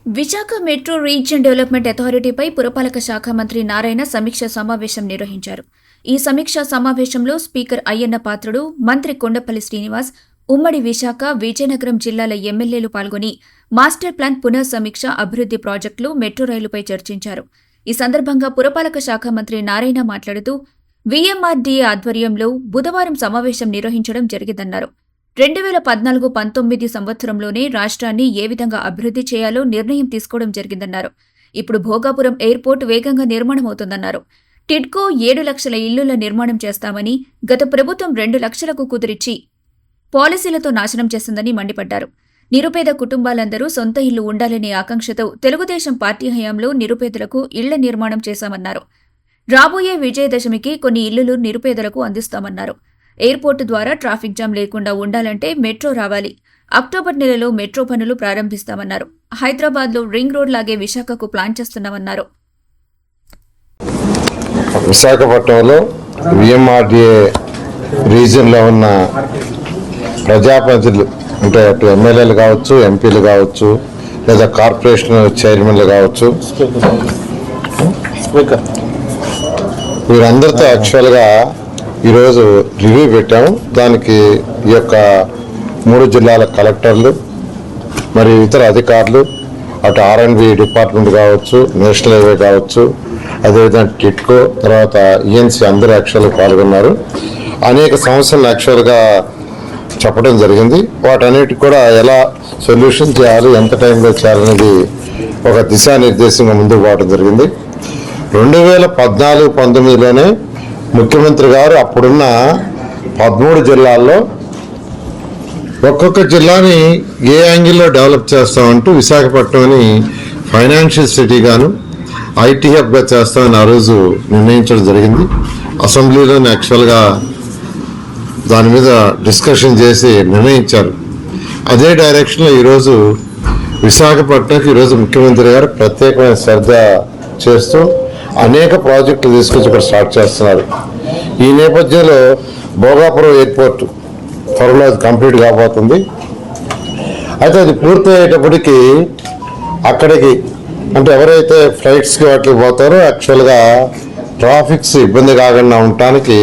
Visakha metro region development అథారిటీపై పురపాలక శాఖ మంత్రి నారాయణ సమీక్ష సమావేశం నిర్వహించారు. ఈ సమీక్షా సమావేశంలో స్పీకర్ అయ్యన్న పాత్రుడు, మంత్రి కొండపల్లి శ్రీనివాస్, ఉమ్మడి విశాఖ, విజయనగరం జిల్లాల ఎమ్మెల్యేలు పాల్గొని మాస్టర్ ప్లాన్ పునఃసమీక్ష, అభివృద్ధి ప్రాజెక్టులు, మెట్రో రైలుపై చర్చించారు. ఈ సందర్భంగా పురపాలక శాఖ మంత్రి నారాయణ మాట్లాడుతూ వీఎంఆర్డీఏ ఆధ్వర్యంలో బుధవారం సమావేశం నిర్వహించడం జరిగిందన్నారు. 2014-19 సంవత్సరంలోనే రాష్ట్రాన్ని ఏ విధంగా అభివృద్ధి చేయాలో నిర్ణయం తీసుకోవడం జరిగిందన్నారు. ఇప్పుడు భోగాపురం ఎయిర్పోర్ట్ వేగంగా నిర్మాణమవుతోందన్నారు. టిడ్కో 7 లక్షల ఇళ్లుల నిర్మాణం చేస్తామని గత ప్రభుత్వం 2 లక్షలకు కుదిరిచి పాలసీలతో నాశనం చేస్తుందని మండిపడ్డారు. నిరుపేద కుటుంబాలందరూ సొంత ఇల్లు ఉండాలనే ఆకాంక్షతో తెలుగుదేశం పార్టీ హయాంలో నిరుపేదలకు ఇళ్ల నిర్మాణం చేశామన్నారు. రాబోయే విజయదశమికి కొన్ని ఇళ్లులు నిరుపేదలకు అందిస్తామన్నారు. ఎయిర్పోర్టు ద్వారా ట్రాఫిక్ జామ్ లేకుండా ఉండాలంటే మెట్రో రావాలి. అక్టోబర్ నెలలో మెట్రో పనులు ప్రారంభిస్తామన్నారు. హైదరాబాద్లో రింగ్ రోడ్ లాగే విశాఖకు ప్లాన్ చేస్తున్నామన్నారు. విశాఖపట్నంలో విఎంఆర్డీఏ రీజియన్లో ఉన్న ప్రజాప్రతినిధులు అంటే అటు ఎమ్మెల్యేలు కావచ్చు, ఎంపీలు కావచ్చు, లేదా కార్పొరేషన్ చైర్మన్లు కావచ్చు, వీరందరితో యాక్చువల్గా ఈరోజు రివ్యూ పెట్టాము. దానికి ఈ యొక్క 3 జిల్లాల కలెక్టర్లు మరి ఇతర అధికారులు, అటు R&B డిపార్ట్మెంట్ కావచ్చు, నేషనల్ హైవే కావచ్చు, అదేవిధంగా టిట్కో, తర్వాత ఈఎన్సీ అందరూ యాక్చువల్గా పాల్గొన్నారు. అనేక సమస్యలను యాక్చువల్గా చెప్పడం జరిగింది. వాటన్నిటికి కూడా ఎలా సొల్యూషన్ చేయాలి, ఎంత టైంలో చేయాలనేది ఒక దిశానిర్దేశంగా ముందుకు పోవడం జరిగింది. 2014-19లోనే ముఖ్యమంత్రి గారు అప్పుడున్న 13 జిల్లాల్లో ఒక్కొక్క జిల్లాని ఏ యాంగిల్లో డెవలప్ చేస్తామంటూ విశాఖపట్నంని ఫైనాన్షియల్ సిటీగాను, ఐటీ హబ్గా చేస్తామని ఆ రోజు నిర్ణయించడం జరిగింది. అసెంబ్లీలోని యాక్చువల్గా దాని మీద డిస్కషన్ చేసి నిర్ణయించారు. అదే డైరెక్షన్లో ఈరోజు విశాఖపట్నంకి ఈరోజు ముఖ్యమంత్రి గారు ప్రత్యేకమైన శ్రద్ధ చేస్తూ అనేక ప్రాజెక్టులు తీసుకొచ్చి ఇక్కడ స్టార్ట్ చేస్తున్నారు. ఈ నేపథ్యంలో భోగాపురం ఎయిర్పోర్ట్ త్వరలో అది కంప్లీట్ కాబోతుంది. అయితే అది పూర్తి అయ్యేటప్పటికీ అక్కడికి అంటే ఎవరైతే ఫ్లైట్స్కి వాటికి పోతారో యాక్చువల్గా ట్రాఫిక్స్ ఇబ్బంది కాకుండా ఉండటానికి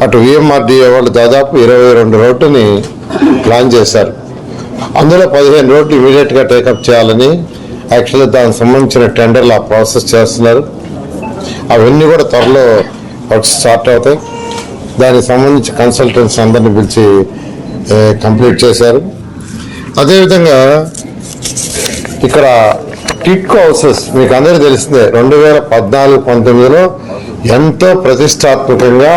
అటు విఎంఆర్డీఏ వాళ్ళు దాదాపు 22 రోడ్డుని ప్లాన్ చేశారు. అందులో 15 రోడ్లు ఇమీడియట్గా టేకప్ చేయాలని యాక్చువల్గా దానికి సంబంధించిన టెండర్లు ఆ ప్రాసెస్ చేస్తున్నారు. అవన్నీ కూడా త్వరలో వర్క్స్ స్టార్ట్ అవుతాయి. దానికి సంబంధించి కన్సల్టెంట్స్ అందరినీ పిలిచి కంప్లీట్ చేశారు. అదేవిధంగా ఇక్కడ టిట్కో హౌసెస్ మీకు అందరికీ తెలిసిందే, 2014-19లో ఎంతో ప్రతిష్టాత్మకంగా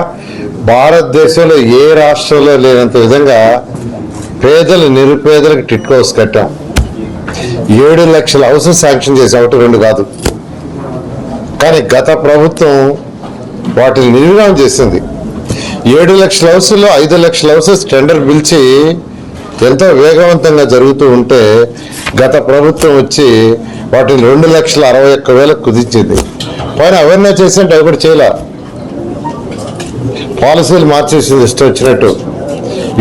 భారతదేశంలో ఏ రాష్ట్రంలో లేనంత విధంగా పేదలు నిరుపేదలకు టిట్కో హౌస్ కట్టాం. 7 లక్షల హౌసెస్ శాంక్షన్ చేసాం, 1-2 కాదు. కానీ గత ప్రభుత్వం వాటిని నిర్వహణ చేసింది. 7 లక్షల హౌసుల్లో 5 లక్షల హౌసెస్ టెండర్ పిలిచి ఎంతో వేగవంతంగా జరుగుతూ ఉంటే గత ప్రభుత్వం వచ్చి వాటిని 2,61,000 కుదించింది. పైన అవన్నీ చేసినట్టు అవి కూడా చేయలే, పాలసీలు మార్చేసింది ఇష్టం వచ్చినట్టు.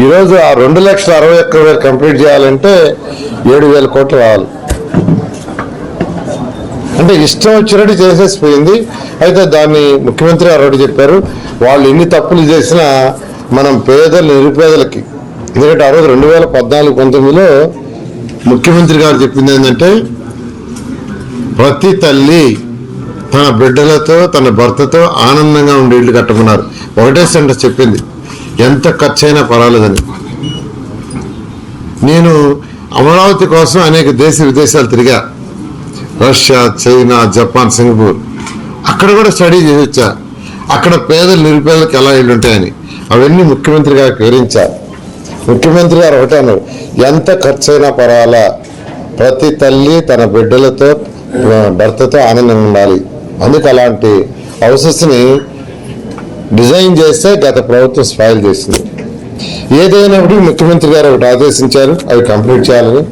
ఈరోజు ఆ 2,61,000 కంప్లీట్ చేయాలంటే 7,000 కోట్లు రావాలి. అంటే ఇష్టం వచ్చినట్టు చేసేసిపోయింది. అయితే దాన్ని ముఖ్యమంత్రి గారు ఒకటి చెప్పారు, వాళ్ళు ఎన్ని తప్పులు చేసినా మనం పేదలు నిరుపేదలకి, ఎందుకంటే ఆ రోజు 2014-19లో ముఖ్యమంత్రి గారు చెప్పింది ఏంటంటే ప్రతి తల్లి తన బిడ్డలతో తన భర్తతో ఆనందంగా ఉండి ఇల్లు కట్టమన్నారు. ఒకటే సెంటర్ చెప్పింది, ఎంత ఖర్చైనా పర్వాలేదని. నేను అమరావతి కోసం అనేక దేశ విదేశాలు తిరిగా, రష్యా, చైనా, జపాన్, సింగపూర్, అక్కడ కూడా స్టడీ చేసి వచ్చా. అక్కడ పేదలు నిరుపేదలకు ఎలా ఇళ్ళు ఉంటాయని అవన్నీ ముఖ్యమంత్రి గారికి వివరించారు. ముఖ్యమంత్రి గారు ఒకటే అన్నారు, ఎంత ఖర్చైనా పర్వాలా, ప్రతి తల్లి తన బిడ్డలతో భర్తతో ఆనందంగా ఉండాలి. అందుకు అలాంటి హౌసెస్ని డిజైన్ చేస్తే గత ప్రభుత్వం స్పాయిల్ చేసింది. ఏదైనప్పటికీ ముఖ్యమంత్రి గారు ఒకటి ఆదేశించారు, అవి కంప్లీట్ చేయాలని.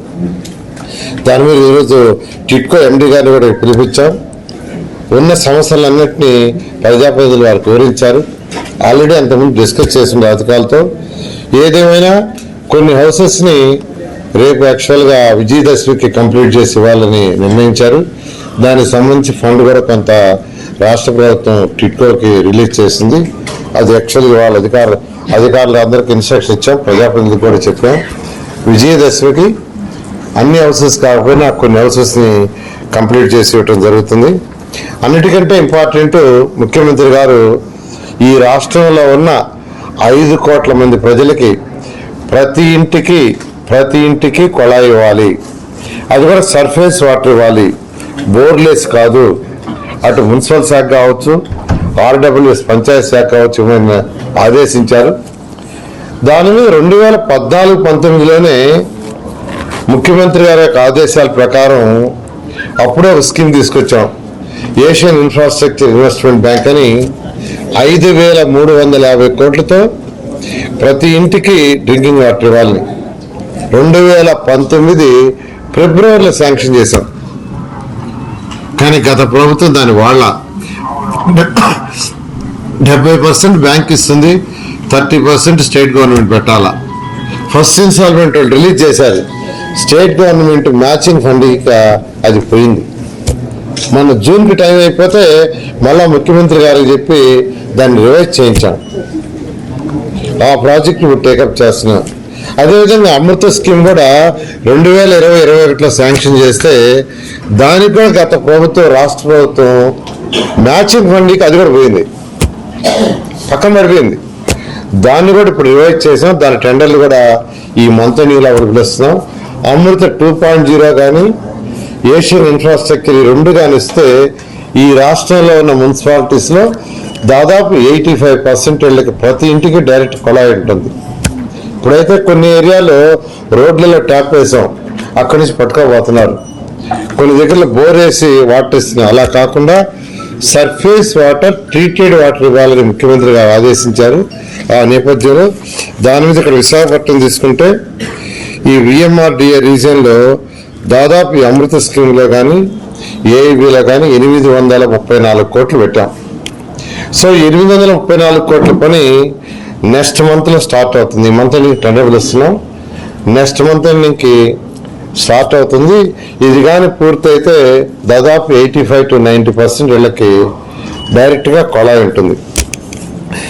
దాని మీద ఈరోజు టిట్కో ఎండీ గారిని కూడా పిలిపించాం. ఉన్న సమస్యలన్నింటినీ ప్రజాప్రతినిధులు వారికి వివరించారు. ఆల్రెడీ అంతకుముందు డిస్కస్ చేసిన అధికారులతో. ఏదేమైనా కొన్ని హౌసెస్ని రేపు యాక్చువల్గా విజయదశమికి కంప్లీట్ చేసి ఇవ్వాలని నిర్ణయించారు. దానికి సంబంధించి ఫండ్ కూడా కొంత రాష్ట్ర ప్రభుత్వం టిట్కోకి రిలీజ్ చేసింది. అది యాక్చువల్గా వాళ్ళ అధికారులు అందరికీ ఇన్స్ట్రక్షన్ ఇచ్చాం, ప్రజాప్రతినిధులు కూడా చెప్పాం. విజయదశమికి అన్ని హౌసెస్ కాకపోయినా కొన్ని హౌసెస్ని కంప్లీట్ చేసి ఇవ్వటం జరుగుతుంది. అన్నిటికంటే ఇంపార్టెంట్, ముఖ్యమంత్రి గారు ఈ రాష్ట్రంలో ఉన్న 5 కోట్ల మంది ప్రజలకి ప్రతి ఇంటికి కొళాయి ఇవ్వాలి. అది కూడా సర్ఫేస్ వాటర్ ఇవ్వాలి, బోర్లెస్ కాదు. అటు మున్సిపల్ శాఖ కావచ్చు, ఆర్డబ్ల్యూఎస్ పంచాయతీ శాఖ కావచ్చు ఇవ్వమని ఆదేశించారు. దాని మీద 2014-19లోనే ముఖ్యమంత్రి గారి యొక్క ఆదేశాల ప్రకారం అప్పుడే ఒక స్కీమ్ తీసుకొచ్చాం. ఏషియన్ ఇన్ఫ్రాస్ట్రక్చర్ ఇన్వెస్ట్మెంట్ బ్యాంక్ అని 5,350 కోట్లతో ప్రతి ఇంటికి డ్రింకింగ్ వాటర్ ఇవ్వాలని 2019 ఫిబ్రవరిలో శాంక్షన్ చేశాం. కానీ గత ప్రభుత్వం దాని వాళ్ళ 70% బ్యాంక్ ఇస్తుంది, 30% స్టేట్ గవర్నమెంట్ పెట్టాలా. ఫస్ట్ ఇన్స్టాల్మెంట్ వాళ్ళు రిలీజ్ చేశారు, స్టేట్ గవర్నమెంట్ మ్యాచింగ్ ఫండ్ అది పోయింది. మన జూన్కి టైం అయిపోతే మళ్ళా ముఖ్యమంత్రి గారికి చెప్పి దాన్ని రివైజ్ చేయించాం. ఆ ప్రాజెక్ట్ టేకప్ చేస్తున్నాం. అదేవిధంగా అమృత స్కీమ్ కూడా 2020-21లో శాంక్షన్ చేస్తే దానికి కూడా గత ప్రభుత్వం, రాష్ట్ర ప్రభుత్వం మ్యాచింగ్ ఫండ్కి అది కూడా పోయింది, పక్కన పడిపోయింది. దాన్ని కూడా ఇప్పుడు రివైజ్ చేసాం. దాని టెండర్లు కూడా ఈ మంత్ ఎండింగ్లో పిలుస్తున్నాం. అమృత 2.0 కానీ ఏషియన్ ఇన్ఫ్రాస్ట్రక్చర్ ఈ 2 కానీ ఇస్తే ఈ రాష్ట్రంలో ఉన్న మున్సిపాలిటీస్లో దాదాపు 85% వీళ్ళకి ప్రతి ఇంటికి డైరెక్ట్ కొళాయి ఉంటుంది. ఇప్పుడైతే కొన్ని ఏరియాలో రోడ్లలో ట్యాప్ వేసాం, అక్కడి నుంచి పట్టుకోబోతున్నారు. కొన్ని దగ్గరలో బోర్ వేసి వాటర్ ఇస్తున్నాం. అలా కాకుండా సర్ఫేస్ వాటర్, ట్రీటెడ్ వాటర్ ఇవ్వాలని ముఖ్యమంత్రి గారు ఆదేశించారు. ఆ నేపథ్యంలో దాని మీద ఇక్కడ విశాఖపట్నం తీసుకుంటే ఈ విఎంఆర్డిఏ రీజియన్లో దాదాపు ఈ అమృత స్కీమ్లో కానీ ఏఐబీలో కానీ 834 కోట్లు పెట్టాం. సో 834 కోట్ల పని నెక్స్ట్ మంత్లో స్టార్ట్ అవుతుంది. ఈ మంత్ టెండర్ పిలుస్తున్నాం, నెక్స్ట్ మంత్ నుంచి స్టార్ట్ అవుతుంది. ఇది కానీ పూర్తయితే దాదాపు 85-90% వీళ్ళకి డైరెక్ట్గా కొళాయి ఉంటుంది.